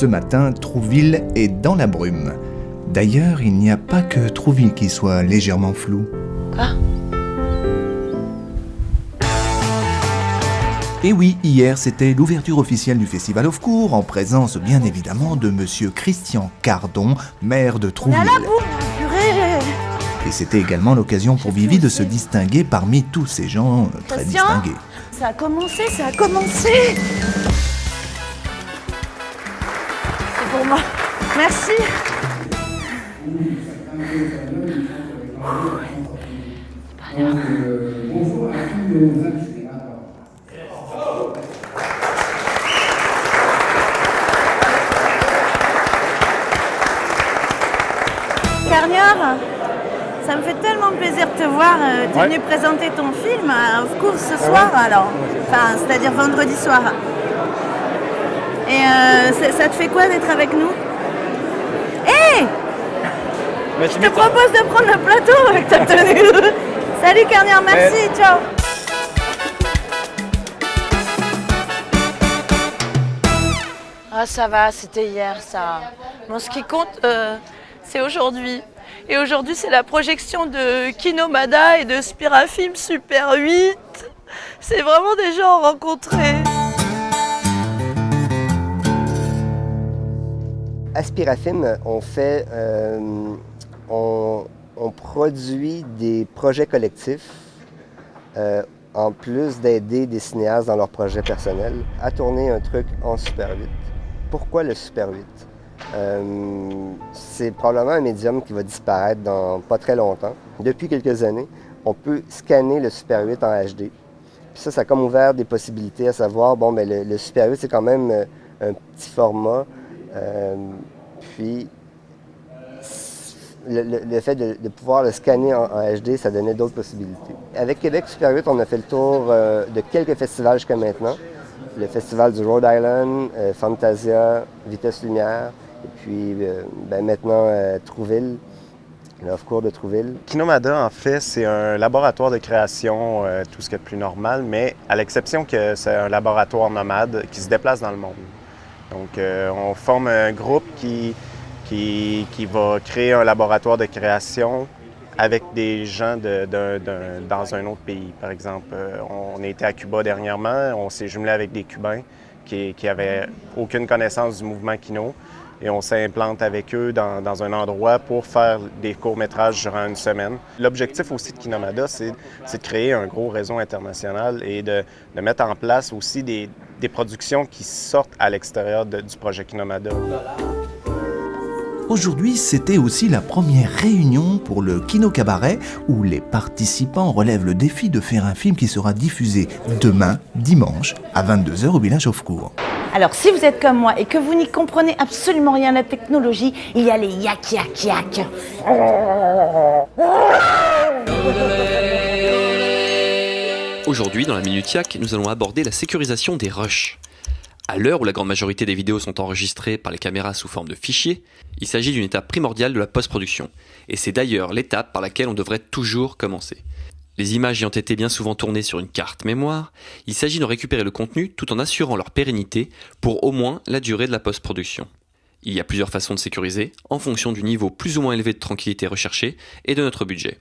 Ce matin, Trouville est dans la brume. D'ailleurs, il n'y a pas que Trouville qui soit légèrement flou. Quoi ? Et oui, hier, c'était l'ouverture officielle du Festival of Cours, en présence bien évidemment de Monsieur Christian Cardon, maire de Trouville. Et c'était également l'occasion pour Vivi de se distinguer parmi tous ces gens très distingués. Ça a commencé, C'est pour moi. Merci. Bonjour à tous nos invités. Carnière, ça me fait tellement plaisir de te voir. Tu es venu présenter ton film à Of Course ce soir, alors. Enfin, c'est-à-dire vendredi soir. Et ça te fait quoi d'être avec nous ? Hé ! Je te propose de prendre le plateau avec ta tenue. Salut Carnière, merci, ciao. Ah ça va, c'était hier ça. Bon, ce qui compte, c'est aujourd'hui. Et aujourd'hui, c'est la projection de Kinomada et de Spirafilm Super 8. C'est vraiment des gens rencontrés. À Spirafilm, on produit des projets collectifs en plus d'aider des cinéastes dans leurs projets personnels à tourner un truc en Super 8. Pourquoi le Super 8? C'est probablement un médium qui va disparaître dans pas très longtemps. Depuis quelques années, on peut scanner le Super 8 en HD. Puis ça a comme ouvert des possibilités à savoir, le Super 8, c'est quand même un petit format. Puis le fait de pouvoir le scanner en HD, ça donnait d'autres possibilités. Avec Québec Super 8, on a fait le tour de quelques festivals jusqu'à maintenant. Le festival du Rhode Island, Fantasia, Vitesse Lumière, et puis maintenant Trouville, l'off-cours de Trouville. Kinomada, en fait, c'est un laboratoire de création, tout ce qui est de plus normal, mais à l'exception que c'est un laboratoire nomade qui se déplace dans le monde. Donc, on forme un groupe qui va créer un laboratoire de création avec des gens dans un autre pays. Par exemple, on a été à Cuba dernièrement, on s'est jumelé avec des Cubains qui n'avaient aucune connaissance du mouvement Kino et on s'implante avec eux dans un endroit pour faire des courts-métrages durant une semaine. L'objectif aussi de Kinomada, c'est de créer un gros réseau international et de mettre en place aussi des productions qui sortent à l'extérieur du projet Kinomada. Aujourd'hui, c'était aussi la première réunion pour le Kino Cabaret où les participants relèvent le défi de faire un film qui sera diffusé demain, dimanche, à 22h au village of Cours. Alors, si vous êtes comme moi et que vous n'y comprenez absolument rien à la technologie, il y a les yak yak yak. Aujourd'hui, dans la Minute Yak, nous allons aborder la sécurisation des rushs. À l'heure où la grande majorité des vidéos sont enregistrées par les caméras sous forme de fichiers, il s'agit d'une étape primordiale de la post-production. Et c'est d'ailleurs l'étape par laquelle on devrait toujours commencer. Les images ayant été bien souvent tournées sur une carte mémoire, il s'agit de récupérer le contenu tout en assurant leur pérennité pour au moins la durée de la post-production. Il y a plusieurs façons de sécuriser, en fonction du niveau plus ou moins élevé de tranquillité recherché et de notre budget.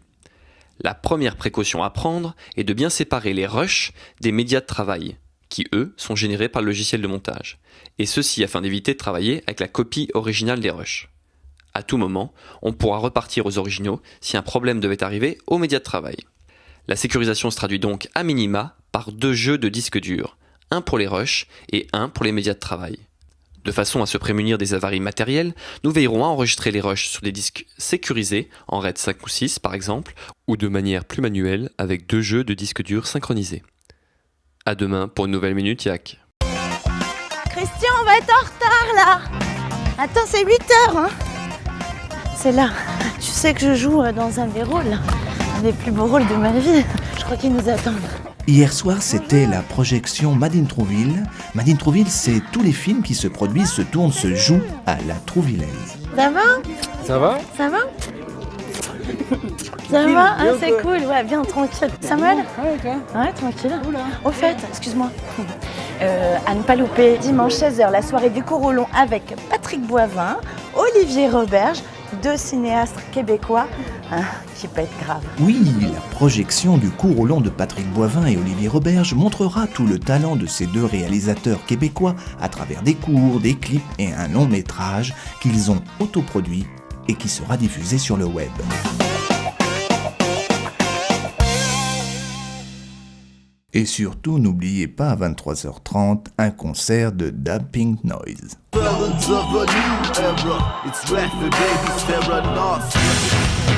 La première précaution à prendre est de bien séparer les rushs des médias de travail, qui eux sont générés par le logiciel de montage, et ceci afin d'éviter de travailler avec la copie originale des rushs. À tout moment, on pourra repartir aux originaux si un problème devait arriver aux médias de travail. La sécurisation se traduit donc à minima par 2 jeux de disques durs, un pour les rushs et un pour les médias de travail. De façon à se prémunir des avaries matérielles, nous veillerons à enregistrer les rushs sur des disques sécurisés, en RAID 5 ou 6 par exemple, ou de manière plus manuelle avec 2 jeux de disques durs synchronisés. À demain pour une nouvelle Minute Yak. Christian, on va être en retard là. Attends, c'est 8h, hein. C'est là. Tu sais que je joue dans un des rôles, un des plus beaux rôles de ma vie. Je crois qu'ils nous attendent. Hier soir, c'était la projection Made in Trouville. Made in Trouville, c'est tous les films qui se produisent, se tournent, se jouent à la Trouvillaise. Ça va ? Ça va ? Ça va ? Ça va, hein, c'est cool, ouais, bien tranquille. Samuel ? Ouais, Ouais, tranquille. Au fait, excuse-moi, À ne pas louper, dimanche 16h, la soirée du cours au long avec Patrick Boivin, Olivier Roberge, 2 cinéastes québécois qui pètent grave. Oui, la projection du cours au long de Patrick Boivin et Olivier Roberge montrera tout le talent de ces 2 réalisateurs québécois à travers des cours, des clips et un long métrage qu'ils ont autoproduit et qui sera diffusé sur le web. Et surtout, n'oubliez pas à 23h30 un concert de Damping Noise. Felons of a new era, it's rapping baby, Terra Nostra.